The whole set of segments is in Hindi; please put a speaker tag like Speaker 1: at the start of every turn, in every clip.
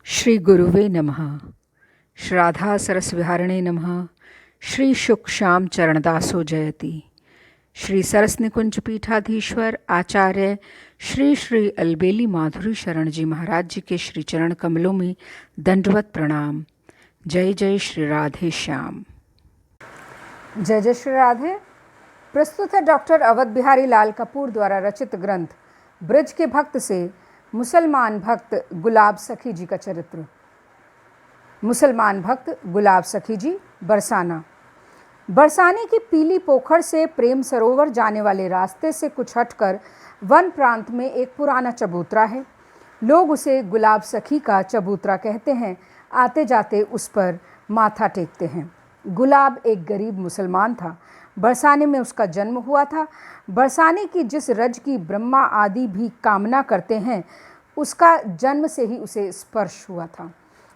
Speaker 1: श्री गुरुवे नमः। श्राद्धा सरसविहारिणे नमः। श्री शुक श्याम चरणदासो जयति। श्री सरस निकुंज पीठाधीश्वर आचार्य श्री श्री अलबेली माधुरी शरण जी महाराज जी के श्री चरण कमलों में दंडवत प्रणाम। जय जय श्री राधे श्याम। जय जय श्री राधे। प्रस्तुत है डॉक्टर अवध बिहारी लाल कपूर द्वारा रचित ग्रंथ ब्रज के भक्त से मुसलमान भक्त गुलाब सखी जी का चरित्र। मुसलमान भक्त गुलाब सखी जी बरसाना। बरसाने की पीली पोखर से प्रेम सरोवर जाने वाले रास्ते से कुछ हटकर वन प्रांत में एक पुराना चबूतरा है। लोग उसे गुलाब सखी का चबूतरा कहते हैं। आते जाते उस पर माथा टेकते हैं। गुलाब एक गरीब मुसलमान था। बरसाने में उसका जन्म हुआ था। बरसाने की जिस रज की ब्रह्मा आदि भी कामना करते हैं, उसका जन्म से ही उसे स्पर्श हुआ था।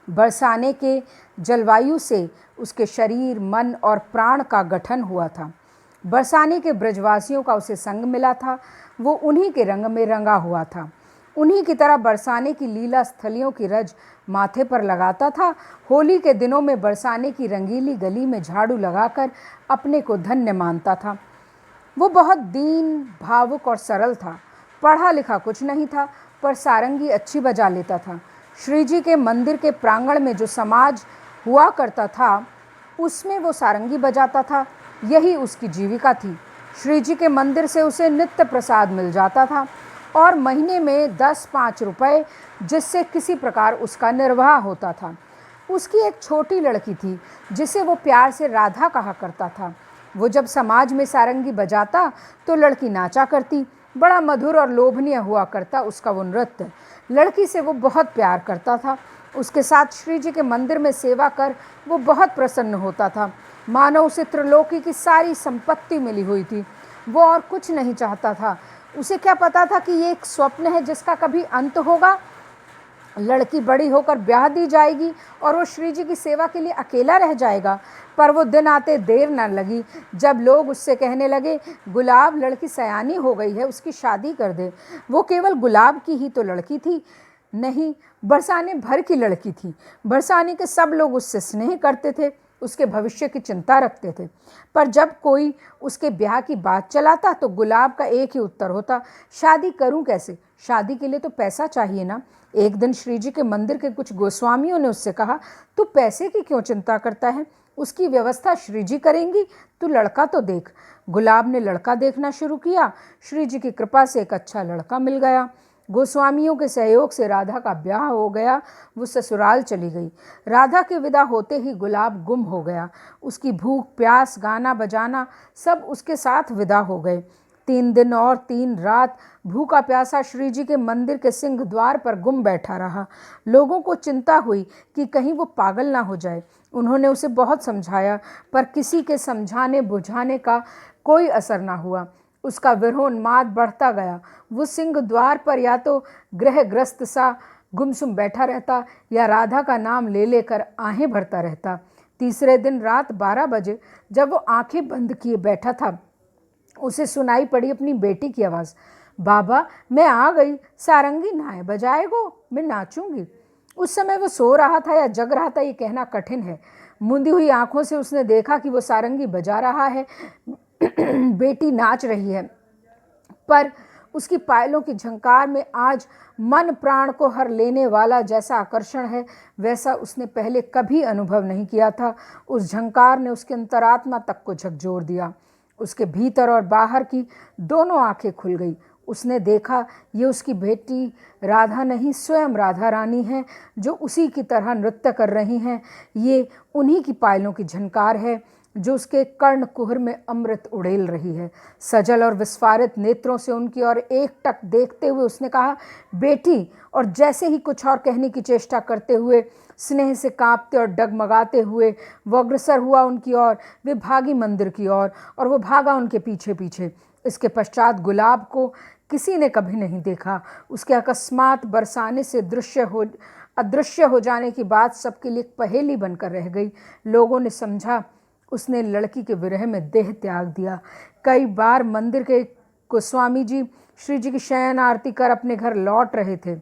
Speaker 1: बरसाने के जलवायु से उसके शरीर, मन और प्राण का गठन हुआ था। बरसाने के ब्रजवासियों का उसे संग मिला था। वो उन्हीं के रंग में रंगा हुआ था। उन्हीं की तरह बरसाने की लीला स्थलियों की रज माथे पर लगाता था। होली के दिनों में बरसाने की रंगीली गली में झाड़ू लगाकर अपने को धन्य मानता था। वो बहुत दीन, भावुक और सरल था। पढ़ा लिखा कुछ नहीं था, पर सारंगी अच्छी बजा लेता था। श्री जी के मंदिर के प्रांगण में जो समाज हुआ करता था, उसमें वो सारंगी बजाता था। यही उसकी जीविका थी। श्री जी के मंदिर से उसे नित्य प्रसाद मिल जाता था और महीने में 10-5 रुपए, जिससे किसी प्रकार उसका निर्वाह होता था। उसकी एक छोटी लड़की थी, जिसे वो प्यार से राधा कहा करता था। वो जब समाज में सारंगी बजाता तो लड़की नाचा करती। बड़ा मधुर और लोभनीय हुआ करता उसका वो नृत्य। लड़की से वो बहुत प्यार करता था। उसके साथ श्री जी के मंदिर में सेवा कर वो बहुत प्रसन्न होता था, मानो उसे त्रिलोकी की सारी संपत्ति मिली हुई थी। वो और कुछ नहीं चाहता था। उसे क्या पता था कि ये एक स्वप्न है जिसका कभी अंत होगा। लड़की बड़ी होकर ब्याह दी जाएगी और वो श्री जी की सेवा के लिए अकेला रह जाएगा। पर वो दिन आते देर न लगी जब लोग उससे कहने लगे, गुलाब, लड़की सयानी हो गई है, उसकी शादी कर दे। वो केवल गुलाब की ही तो लड़की थी नहीं, बरसाने भर की लड़की थी। बरसाने के सब लोग उससे स्नेह करते थे, उसके भविष्य की चिंता रखते थे। पर जब कोई उसके ब्याह की बात चलाता तो गुलाब का एक ही उत्तर होता, शादी करूं कैसे? शादी के लिए तो पैसा चाहिए ना। एक दिन श्री जी के मंदिर के कुछ गोस्वामियों ने उससे कहा, तू पैसे की क्यों चिंता करता है? उसकी व्यवस्था श्री जी करेंगी। तू लड़का तो देख। गुलाब ने लड़का देखना शुरू किया। श्री जी की कृपा से एक अच्छा लड़का मिल गया। गोस्वामियों के सहयोग से राधा का ब्याह हो गया। वो ससुराल चली गई। राधा के विदा होते ही गुलाब गुम हो गया। उसकी भूख, प्यास, गाना बजाना सब उसके साथ विदा हो गए। 3 दिन और 3 रात भूखा प्यासा श्री जी के मंदिर के सिंह द्वार पर गुम बैठा रहा। लोगों को चिंता हुई कि कहीं वो पागल ना हो जाए। उन्होंने उसे बहुत समझाया, पर किसी के समझाने बुझाने का कोई असर ना हुआ। उसका विरहोन्माद बढ़ता गया। वो सिंह द्वार पर या तो ग्रहग्रस्त सा गुमसुम बैठा रहता या राधा का नाम ले लेकर आहें भरता रहता। तीसरे दिन रात 12 बजे जब वो आंखें बंद किए बैठा था, उसे सुनाई पड़ी अपनी बेटी की आवाज़, बाबा, मैं आ गई, सारंगी नाय बजाएगो, मैं नाचूंगी। उस समय वो सो रहा था या जग रहा था, ये कहना कठिन है। मुंदी हुई आंखों से उसने देखा कि वो सारंगी बजा रहा है। बेटी नाच रही है, पर उसकी पायलों की झंकार में आज मन प्राण को हर लेने वाला जैसा आकर्षण है, वैसा उसने पहले कभी अनुभव नहीं किया था। उस झंकार ने उसके अंतरात्मा तक को झकझोर दिया। उसके भीतर और बाहर की दोनों आंखें खुल गई। उसने देखा, ये उसकी बेटी राधा नहीं, स्वयं राधा रानी है, जो उसी की तरह नृत्य कर रही हैं। ये उन्हीं की पायलों की झनकार है जो उसके कर्ण कुहर में अमृत उड़ेल रही है। सजल और विस्फारित नेत्रों से उनकी ओर एकटक देखते हुए उसने कहा, बेटी। और जैसे ही कुछ और कहने की चेष्टा करते हुए, स्नेह से कांपते और डगमगाते हुए वो अग्रसर हुआ उनकी ओर। वे भागी मंदिर की ओर और वो भागा उनके पीछे पीछे। इसके पश्चात गुलाब को किसी ने कभी नहीं देखा। उसके अकस्मात बरसाने से अदृश्य हो जाने की बात सबके लिए पहेली बनकर रह गई। लोगों ने समझा उसने लड़की के विरह में देह त्याग दिया। कई बार मंदिर के गोस्वामी जी श्री जी की शयन आरती कर अपने घर लौट रहे थे।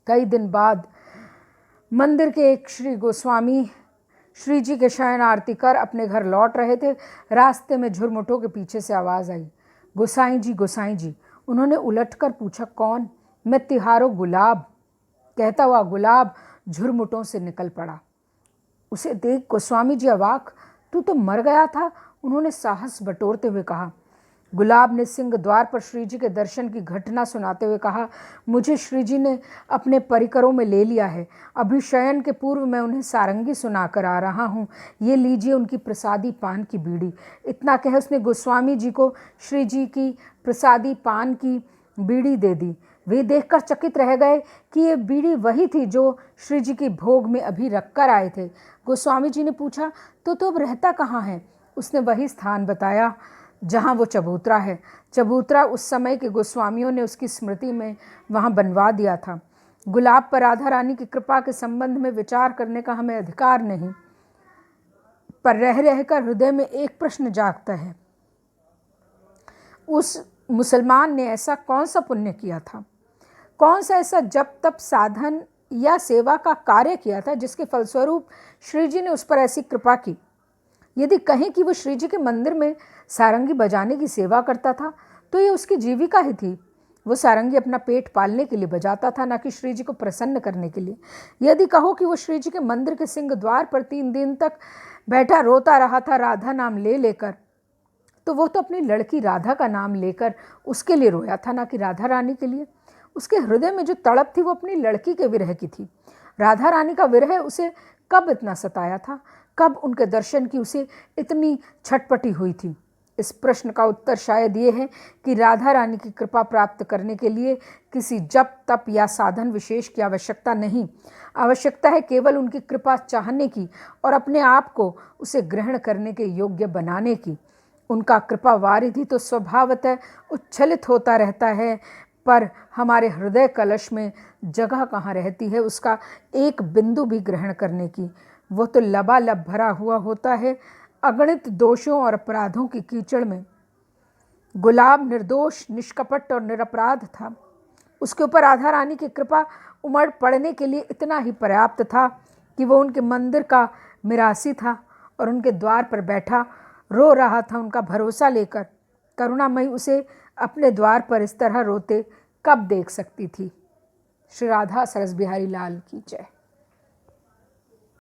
Speaker 1: कई दिन बाद मंदिर के एक श्री गोस्वामी श्री जी के शयन आरती कर अपने घर लौट रहे थे। रास्ते में झुरमुटों के पीछे से आवाज़ आई, गोसाई जी, गोसाई जी। उन्होंने उलटकर पूछा, कौन? मैं तिहारो गुलाब। कहता हुआ गुलाब झुरमुटों से निकल पड़ा। उसे देख गोस्वामी जी अवाक, तू तो मर गया था, उन्होंने साहस बटोरते हुए कहा। गुलाब ने सिंह द्वार पर श्री जी के दर्शन की घटना सुनाते हुए कहा, मुझे श्री जी ने अपने परिकरों में ले लिया है। अभी शयन के पूर्व मैं उन्हें सारंगी सुनाकर आ रहा हूँ। ये लीजिए उनकी प्रसादी पान की बीड़ी। इतना कह उसने गोस्वामी जी को श्री जी की प्रसादी पान की बीड़ी दे दी। वे देखकर चकित रह गए कि ये बीड़ी वही थी जो श्री जी की भोग में अभी रख कर आए थे। गोस्वामी जी ने पूछा, तो अब रहता कहाँ है? उसने वही स्थान बताया जहाँ वो चबूतरा है। चबूतरा उस समय के गोस्वामियों ने उसकी स्मृति में वहाँ बनवा दिया था। गुलाब पर राधा रानी की कृपा के संबंध में विचार करने का हमें अधिकार नहीं, पर रह रहकर हृदय में एक प्रश्न जागता है, उस मुसलमान ने ऐसा कौन सा पुण्य किया था, कौन सा ऐसा जप तप साधन या सेवा का कार्य किया था जिसके फलस्वरूप श्री जी ने उस पर ऐसी कृपा की? यदि कहें कि वो श्री जी के मंदिर में सारंगी बजाने की सेवा करता था तो ये उसकी जीविका ही थी। वो सारंगी अपना पेट पालने के लिए बजाता था, न कि श्री जी को प्रसन्न करने के लिए। यदि कहो कि वो श्री जी के मंदिर के सिंह द्वार पर 3 दिन तक बैठा रोता रहा था राधा नाम ले लेकर, तो वो तो अपनी लड़की राधा का नाम लेकर उसके लिए रोया था, ना कि राधा रानी के लिए। उसके हृदय में जो तड़प थी वो अपनी लड़की के विरह की थी। राधा रानी का विरह उसे कब इतना सताया था? कब उनके दर्शन की उसे इतनी छटपटी हुई थी? इस प्रश्न का उत्तर शायद ये है कि राधा रानी की कृपा प्राप्त करने के लिए किसी जप तप या साधन विशेष की आवश्यकता नहीं। आवश्यकता है केवल उनकी कृपा चाहने की और अपने आप को उसे ग्रहण करने के योग्य बनाने की। उनका कृपा वारिधि तो स्वभावतः उच्छलित होता रहता है, पर हमारे हृदय कलश में जगह कहाँ रहती है उसका एक बिंदु भी ग्रहण करने की? वो तो लबालब भरा हुआ होता है अगणित दोषों और अपराधों की कीचड़ में। गुलाब निर्दोष, निष्कपट और निरपराध था। उसके ऊपर राधा रानी की कृपा उमड़ पड़ने के लिए इतना ही पर्याप्त था कि वो उनके मंदिर का मिरासी था और उनके द्वार पर बैठा रो रहा था उनका भरोसा लेकर। करुणामयी उसे अपने द्वार पर इस तरह रोते कब देख सकती थी? श्री राधा सरस बिहारी लाल की जय।